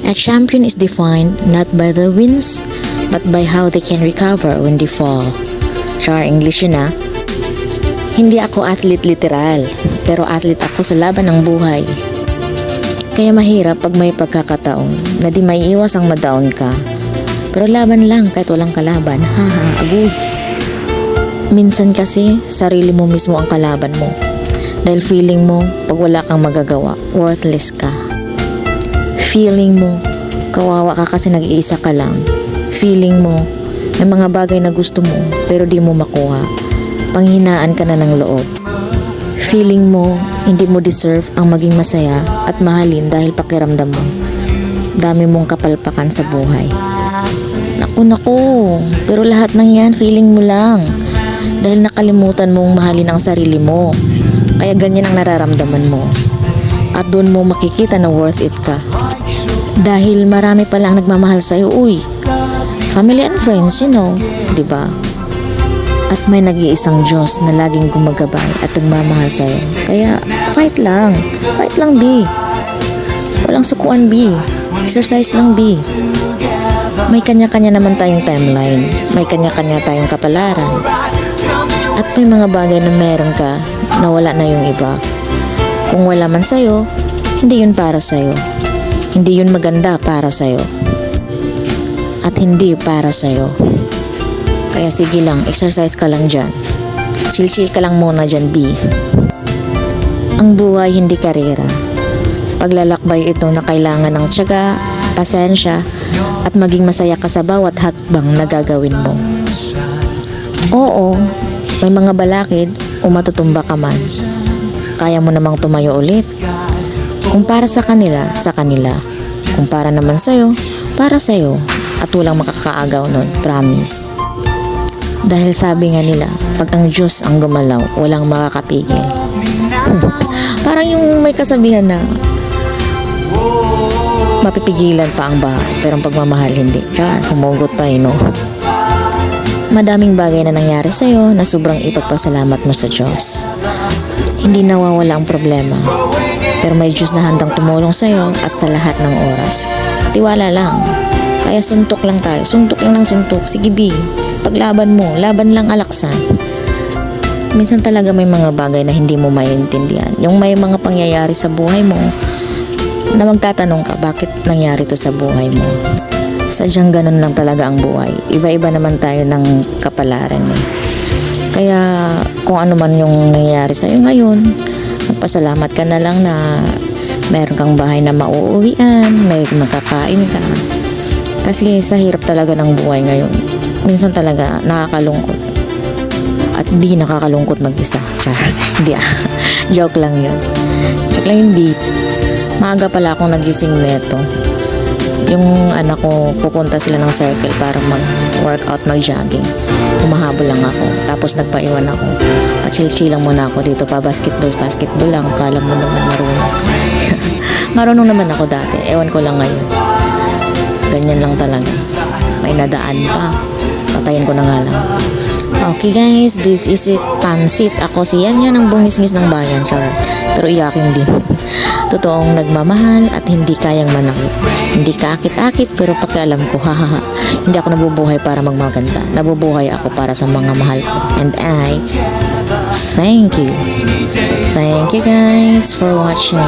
A champion is defined not by their wins, but by how they can recover when they fall. Char, English yun ah. Hindi ako athlete literal, pero athlete ako sa laban ng buhay. Kaya mahirap pag may pagkakataon na di may iwas ang madaon ka. Pero laban lang kahit walang kalaban, haha, agoy. Minsan kasi, sarili mo mismo ang kalaban mo. Dahil feeling mo, pag wala kang magagawa, worthless ka. Feeling mo, kawawa ka kasi nag-iisa ka lang. Feeling mo, may mga bagay na gusto mo pero di mo makuha. Panghinaan ka na ng loob. Feeling mo, hindi mo deserve ang maging masaya at mahalin dahil pakiramdam mo. Dami mong kapalpakan sa buhay. Naku, pero lahat ng yan, feeling mo lang. Dahil nakalimutan mong mahalin ang sarili mo. Kaya ganyan ang nararamdaman mo. At doon mo makikita na worth it ka. Dahil marami palang nagmamahal sa'yo, uy. Family and friends, you know, diba? At may nag-iisang Diyos na laging gumagabay at nagmamahal sa'yo. Kaya, fight lang, B. Walang sukuan, B. Exercise lang, B. May kanya-kanya naman tayong timeline. May kanya-kanya tayong kapalaran. At may mga bagay na meron ka na wala na yung iba. Kung wala man sa'yo, hindi yun para sa'yo. Hindi yun maganda para sa'yo. At hindi para sa'yo. Kaya sige lang, exercise ka lang dyan. Chill-chill ka lang muna dyan, B. Ang buhay hindi karera. Paglalakbay ito na kailangan ng tiyaga, pasensya, at maging masaya ka sa bawat hakbang na gagawin mo. Oo, may mga balakid o matutumba ka man. Kaya mo namang tumayo ulit. Kung para sa kanila, sa kanila. Kung para naman sa'yo, para sa'yo. At walang makakaagaw nun, promise. Dahil sabi nga nila, pag ang Diyos ang gumalaw, walang makakapigil. Parang yung may kasabihan na mapipigilan pa ang baha, pero ang pagmamahal hindi. Tsaka, humugot pa no? Madaming bagay na nangyari sa'yo na sobrang ipagpasalamat mo sa Diyos. Hindi nawawala ang problema, pero may Diyos na handang tumulong sa'yo at sa lahat ng oras. Tiwala lang. Kaya suntok lang tayo. Suntok lang ng suntok. Sige, B. Paglaban mo, laban lang alaksan. Minsan talaga may mga bagay na hindi mo maintindihan. Yung may mga pangyayari sa buhay mo na magtatanong ka, bakit nangyari to sa buhay mo? Sadyang ganun lang talaga ang buhay. Iba-iba naman tayo ng kapalaran eh. Kaya kung ano man yung nangyayari sa'yo ngayon, magpasalamat ka na lang na meron kang bahay na mauuwian, may magkakain ka. Kasi sa hirap talaga ng buhay ngayon, minsan talaga nakakalungkot. At di nakakalungkot mag-isa. Hindi Joke lang yun. Joke lang yun, B. Maaga pala akong nagising neto. Yung anak ko, pupunta sila ng circle para mag-workout, mag-jogging. Humahabol lang ako. Tapos nagpaiwan ako. Pa-chill-chill lang muna ako dito. Pa-basketball lang. Kala mo naman marunong. Marunong naman ako dati. Ewan ko lang ngayon. Ganyan lang talaga. May nadaan pa. Patayin ko na nga lang. Okay guys, this is it. Pansit. Ako si Yan ang bungis-ngis ng bayan. Charot. Pero iyakin din. Totoong nagmamahal at hindi kayang manakit. Hindi kaakit-akit pero pakialam ko, hahaha. Hindi ako nabubuhay para magmaganda. Nabubuhay ako para sa mga mahal ko. And I thank you. Thank you guys for watching.